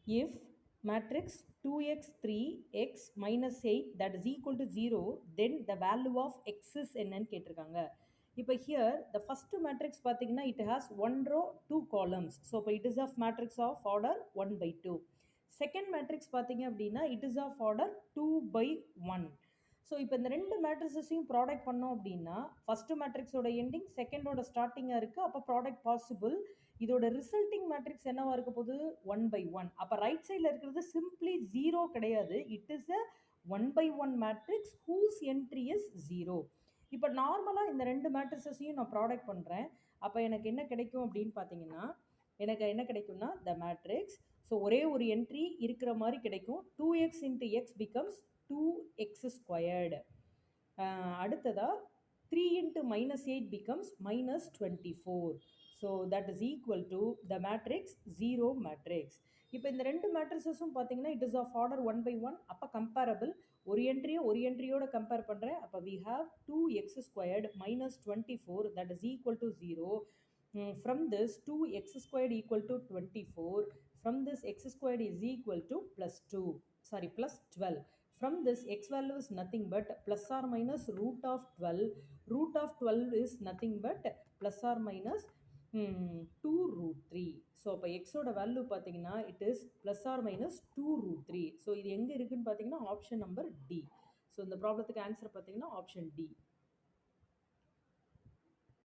if matrix 2x 3x minus 8 that is equal to 0, then the value of x is என்னன்னு கேட்டிருக்காங்க. இப்போ here the first matrix பார்த்தீங்கன்னா it has one row two columns, so இப்போ it is of matrix of order 1 by 2. Second matrix பார்த்தீங்க அப்படின்னா it is of order 2 by 1. So இப்போ இந்த ரெண்டு மேட்ரிசஸையும் ப்ராடக்ட் பண்ணோம் அப்படின்னா ஃபர்ஸ்ட் மேட்ரிக்ஸோட எண்டிங் செகண்டோட ஸ்டார்டிங்காக இருக்குது, அப்போ ப்ராடக்ட் பாசிபிள். இதோட ரிசல்ட்டிங் மேட்ரிக்ஸ் என்னவா இருக்க போகுது? 1/1. அப்போ ரைட் சைடில் இருக்கிறது சிம்பிளி ஜீரோ கிடையாது, it is a 1/1 matrix whose entry is zero. இப்போ நார்மலாக இந்த ரெண்டு மேட்ரிசஸையும் நான் ப்ராடக்ட் பண்ணுறேன். அப்போ எனக்கு என்ன கிடைக்கும் அப்படின்னு பார்த்தீங்கன்னா, எனக்கு என்ன கிடைக்கும்னா த மேட்ரிக்ஸ், ஸோ ஒரே ஒரு என்ட்ரி இருக்கிற மாதிரி கிடைக்கும். 2x into X becomes 2x squared. அடுத்ததா 3 into minus 8 becomes minus 24. So that is equal to the matrix 0 matrix. இப்போ இந்த ரெண்டு மேட்ரிசஸும் பார்த்தீங்கன்னா it is of order 1/1. அப்போ கம்பேரபிள். ஒரு என்ட்ரியோட கம்பேர் பண்ணுறேன். அப்போ we have 2x squared minus 24 that is equal to 0. From this 2x squared equal to 24. From this x squared is equal to plus 12. From this x value is nothing but plus or minus root of 12. Root of 12 is nothing but plus or minus 2 root 3. So அப்போ எக்ஸோட value பார்த்தீங்கன்னா it is plus or minus 2 root 3. So இது எங்கே இருக்குன்னு பார்த்தீங்கன்னா option number D. So இந்த ப்ராப்ளத்துக்கு answer பார்த்தீங்கன்னா ஆப்ஷன் டி.